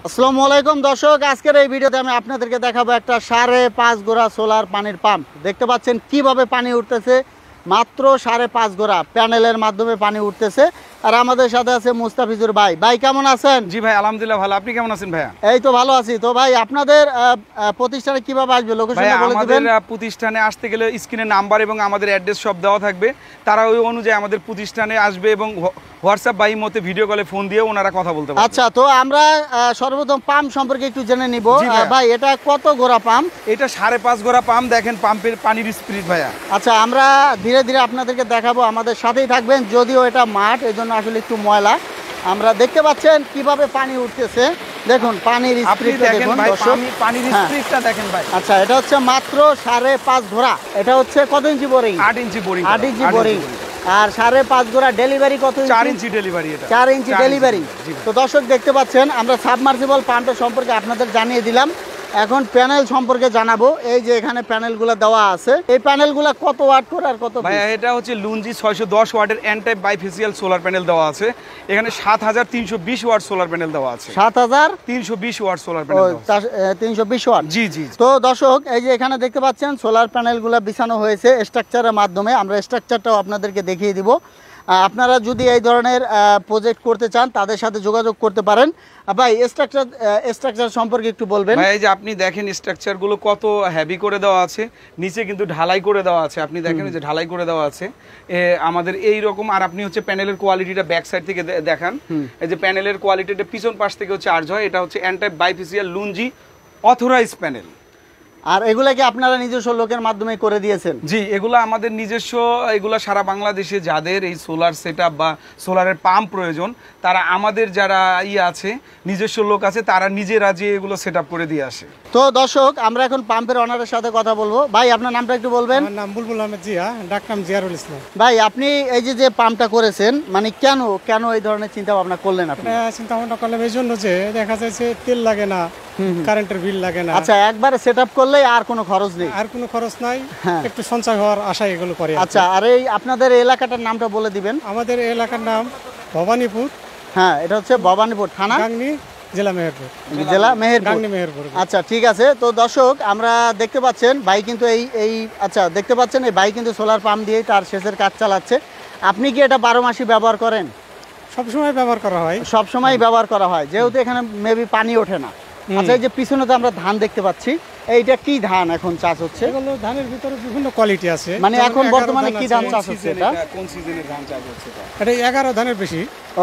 আসসালামু আলাইকুম দর্শক, আজকের এই ভিডিওতে আমি আপনাদেরকে দেখাবো একটা 5.5 গোড়া সোলার পানির পাম্প। দেখতে পাচ্ছেন কিভাবে পানি উঠতেছে, মাত্র 5.5 গোড়া প্যানেলের মাধ্যমে পানি উঠতেছে। আর আমাদের সাথে আছে মুস্তাফিজুর ভাই। ভাই কেমন আছেন? জি ভাই, আলহামদুলিল্লাহ ভালো। আপনি কেমন আছেন ভাইয়া? এই তো ভালো আছি। তো ভাই আপনাদের প্রতিষ্ঠানে কিভাবে আসবে, লোকেশনটা বলে দিবেন। আমাদের প্রতিষ্ঠানে আসতে গেলে স্ক্রিনে নাম্বার এবং আমাদের অ্যাড্রেস সব দেওয়া থাকবে। তারা ওই অনুযায়ী আমাদের প্রতিষ্ঠানে আসবে এবং হোয়াটসঅ্যাপ বা ইমোতে ভিডিও কলে ফোন দিয়ে ওনারা কথা বলতে পারবে। আচ্ছা, তো আমরা সর্বপ্রথম পাম্প সম্পর্কে একটু জেনে নিব। ভাই এটা কত গোড়া পাম্প? এটা 5.5 গোড়া পাম্প। দেখেন পাম্পের পানির স্পিড ভাইয়া। আচ্ছা, আমরা ধীরে ধীরে আপনাদেরকে দেখাবো, আমাদের সাথেই থাকবেন। যদিও এটা মাঠ, এই জন্য আসলে একটু ময়লা। আমরা দেখতে পাচ্ছেন কিভাবে পানি উঠতেছে, দেখুন পানির স্পিডটা দেখুন দর্শক, পানির স্পিডটা দেখেন ভাই। আচ্ছা, এটা হচ্ছে মাত্র 5.5 ঘোড়া। এটা হচ্ছে কত ইঞ্চি বোরিং? 8 ইঞ্চি বোরিং। 8 ইঞ্চি বোরিং। আর 5.5 ঘোড়া ডেলিভারি কত ইঞ্চি? 4 ইঞ্চি ডেলিভারি। এটা 4 ইঞ্চি ডেলিভারি। তো দর্শক দেখতে পাচ্ছেন, আমরা সাবমার্সিবল পাম্পের সম্পর্কে আপনাদের জানিয়ে দিলাম। এখন প্যানেল সম্পর্কে জানাবো। এই যে এখানে প্যানেলগুলো দেওয়া আছে, এই প্যানেলগুলো কত ওয়াট করে আর কত? ভাই এটা হচ্ছে লুঞ্জি 610 ওয়াটের N type bifacial solar panel দেওয়া আছে। এখানে 7320 ওয়াট সোলার প্যানেল দেওয়া আছে। 7320 ওয়াট সোলার প্যানেল, 320 ওয়াট। জি জি। তো দর্শক এই যে এখানে দেখতে পাচ্ছেন সোলার প্যানেলগুলো বিছানো হয়েছে স্ট্রাকচারের মাধ্যমে। আমরা স্ট্রাকচারটাও আপনাদেরকে দেখিয়ে দিব। আপনারা যদি এই ধরনের প্রজেক্ট করতে চান তাদের সাথে যোগাযোগ করতে পারেন। ভাই স্ট্রাকচার সম্পর্কে একটু বলবেন। ভাই এই যে আপনি দেখেন স্ট্রাকচারগুলো কত হেভি করে দেওয়া আছে, নিচে কিন্তু ঢালাই করে দেওয়া আছে। আপনি দেখেন যে ঢালাই করে দেওয়া আছে আমাদের এই রকম। আর আপনি হচ্ছে প্যানেলের কোয়ালিটিটা ব্যাক সাইড থেকে দেখান। এই যে প্যানেলের কোয়ালিটিটা পিছন পাশ থেকে চার্জ হয়। এটা হচ্ছে N type bifacial LONGi authorise panel. আর এগুলা কি আপনারা নিজস্ব লোকের মাধ্যমে করে দিয়েছেন? জি, এগুলো আমাদের নিজস্ব। এগুলো সারা বাংলাদেশে যাদের এই সোলার সেটআপ বা সোলারের পাম্প প্রয়োজন, তারা আমাদের যারা আছে নিজস্ব লোক আছে, তারা নিজেরা যে এগুলো সেটআপ করে দিয়ে আসে। তো দর্শক আমরা এখন পাম্পের ওনারের সাথে কথা বলবো। ভাই আপনার নামটা একটু বলবেন। আমার নাম বুলবুল আহমেদ জিয়া, ডাকনাম জিয়ারুল ইসলাম। ভাই আপনি এই যে পাম্পটা করেছেন, মানে কেন এই ধরনের চিন্তা ভাবনা করলেন আপনি? চিন্তা ভাবনা করলাম এই জন্য যে দেখা যাচ্ছে তেল লাগে না, কারেন্টের বিল লাগে না। আচ্ছা, একবারে সেটআপ করলে আর কোনো খরচ নেই? আর কোনো খরচ নাই, একটু সঞ্চয় হওয়ার আশায় এগুলো করে। আচ্ছা, আর এই আপনাদের এলাকাটার নামটা বলে দিবেন। আমাদের এলাকার নাম ভবানীপুর। হ্যাঁ, এটা হচ্ছে ভবানীপুর থানা, গাংনী, জেলা মেহেরপুর। জেলা মেহেরপুর, গাংনী মেহেরপুর। আচ্ছা ঠিক আছে। তো দর্শক আমরা দেখতে পাচ্ছেন ভাই কিন্তু আচ্ছা দেখতে পাচ্ছেন এই ভাই কিন্তু সোলার পাম্প দিয়ে তার সেচের কাজ চালাচ্ছে। আপনি কি এটা 12 মাসই ব্যবহার করেন? সবসময় ব্যবহার করা হয়। সবসময় ব্যবহার করা হয়, যেহেতু এখানে মেবি পানি ওঠে না। আচ্ছা, এই যে পিছনে তো আমরা ধান দেখতে পাচ্ছি, এইটা কি ধান এখন চাষ হচ্ছে? এগুলো ধানের ভিতরে বিভিন্ন কোয়ালিটি আছে। মানে এখন বর্তমানে কি ধান চাষ হচ্ছে? এটা কোন সিজনের ধান চাষ হচ্ছে? এটা 11 ধানের বেশি।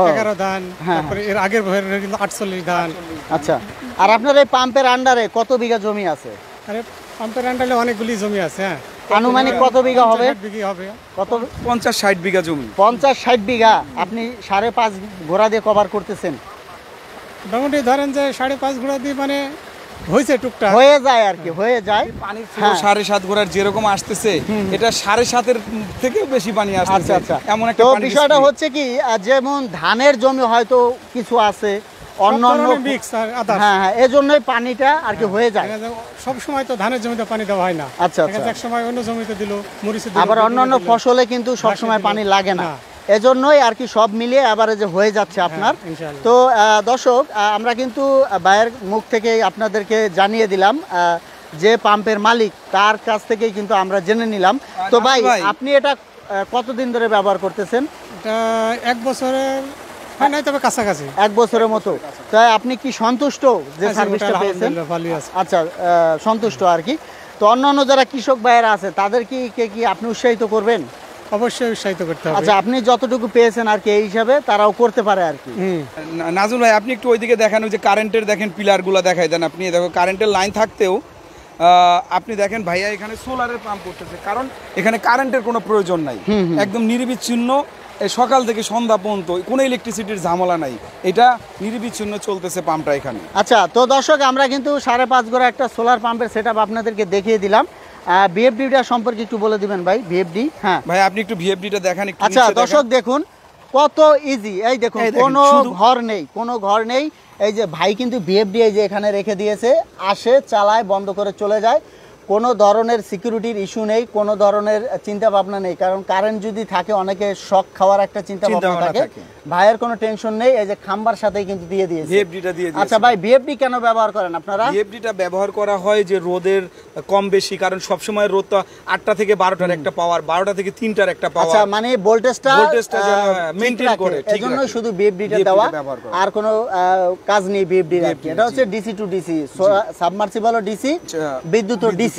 11 ধান, তারপরে এর আগের বছরের কিন্তু 48 ধান। আচ্ছা, আর আপনার এই পাম্পের আন্ডারে কত বিঘা জমি আছে? আরে পাম্পের আন্ডারে অনেকগুলি জমি আছে। হ্যাঁ, আনুমানিক কত বিঘা হবে? কত? 50-60 বিঘা জমি। 50-60 বিঘা আপনি 5.5 ঘোড়া দিয়ে কভার করতেছেন? মোটামুটি ধরেন যে 5.5 ঘোড়া দিয়ে মানে হয়েছে, টুকটাক হয়ে যায় আর কি, হয়ে যায়। পানির ফ্লো 7.5 ঘোড়ার যেরকম আসতেছে, এটা 7.5-এর থেকেও বেশি পানি আসতেছে। আচ্ছা, এমন একটা বিষয়টা হচ্ছে কি, যেমন ধানের জমি হয়তো কিছু আছে, অন্যান্য হ্যাঁ, এজন্যই পানিটা আর কি হয়ে যায়। সব সময় তো ধানের জমিতে পানি দেওয়া হয় না। আচ্ছা, এক সময় অন্য জমিতে দিল, মরিচে দিল, আবার অন্যান্য ফসলে কিন্তু সব সময় পানি লাগে না। এজন্যই আর কি সব মিলিয়ে এভারেজে হয়ে যাচ্ছে আপনার। তো দর্শক আমরা কিন্তু ভাইয়ের মুখ থেকেই আপনাদেরকে জানিয়ে দিলাম, যে পাম্পের মালিক তার কাছ থেকেই কিন্তু আমরা জেনে নিলাম। তো ভাই আপনি এটা কতদিন ধরে ব্যবহার করতেছেন? এটা 1 বছরের নাই, তবে কাছাকাছি 1 বছরের মতো। তাই আপনি কি সন্তুষ্ট যে সার্ভিসটা পেয়েছেন? আচ্ছা, সন্তুষ্ট আর কি। তো অন্যান্য যারা কৃষক ভাইয়েরা আছে তাদেরকে কি আপনি উৎসাহিত করবেন? অবশ্যই উৎসাহিত করতে হবে। আচ্ছা, আপনি যতটুকু পেয়েছেন আর কি এই হিসাবে তারাও করতে পারে আর কি। নাজুল ভাই আপনি একটু ওইদিকে দেখান, ওই যে কারেন্টের দেখেন পিলারগুলো দেখাই দেন। আপনি দেখো কারেন্টের লাইন থাকতেও আপনি দেখেন ভাইয়া এখানে সোলারের পাম্প করতেছে, কারণ এখানে কারেন্টের কোনো প্রয়োজন নাই। একদম নিরবিচ্ছিন্ন সকাল থেকে সন্ধ্যা পর্যন্ত কোনো ইলেকট্রিসিটির ঝামেলা নাই। এটা নিরবিচ্ছিন্ন চলতেছে পাম্পটা এখানে। আচ্ছা, তো দর্শক আমরা কিন্তু 5.5 ঘোড়া একটা সোলার পাম্পের সেটআপ আপনাদেরকে দেখিয়ে দিলাম। ভিএফডিটা সম্পর্কে একটু বলে দিবেন ভাই। ভিএফডি, হ্যাঁ ভাই আপনি একটু ভিএফডিটা দেখান একটু। আচ্ছা দর্শক দেখুন কত ইজি, এই দেখুন কোনো ঘর নেই। এই যে ভাই কিন্তু ভিএফডি এই যে এখানে রেখে দিয়েছে, আসে চালায় বন্ধ করে চলে যায়, কোনো ধরনের সিকিউরিটির ইস্যু নেই, কোনো ধরনের চিন্তা ভাবনা নেই, কারণ কারেন্ট যদি থাকে অনেকে শক খাওয়ার একটা চিন্তা ভাবনা থাকে। ভাইয়ের কোনো টেনশন নেই, এই যে খাম্বার সাথেই কিন্তু দিয়ে দিয়েছে ভিএফডিটা দিয়ে দিয়েছে। আচ্ছা ভাই, ভিএফডি কেন ব্যবহার করেন আপনারা? ভিএফডিটা ব্যবহার করা হয় যে রোদের কম বেশি, কারণ সব সময় রোদ তো 8টা থেকে 12টার একটা পাওয়ার, 12টা থেকে 3টার একটা পাওয়ার। আচ্ছা, মানে ভোল্টেজটা মেইনটেইন করে, এজন্যই শুধু ভিএফডিটা দেওয়া, আর কোনো কাজ নেই ভিএফডির। এটা হচ্ছে ডিসি টু ডিসি, সাবমার্সিবল ও ডিসি, বিদ্যুৎ ও ডিসি।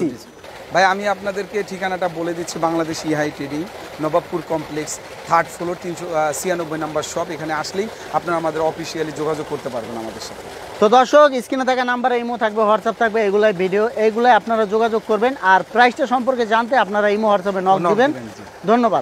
ভাই আমি আপনাদেরকে ঠিকানাটা বলে দিচ্ছি, বাংলাদেশ ইহাই trading, Nawabpur complex, 3rd floor, 396 number shop. এখানে আসলেই আপনারা আমাদের অফিসিয়ালি যোগাযোগ করতে পারবেন আমাদের সাথে। তো দর্শক, স্ক্রিনে থাকা নাম্বারে ইমো থাকবে, হোয়াটসঅ্যাপ থাকবে, এগুলাই ভিডিও, এইগুলাই আপনারা যোগাযোগ করবেন। আর প্রাইসটা সম্পর্কে জানতে আপনারা ইমো হোয়াটসঅ্যাপে নক দিবেন। ধন্যবাদ।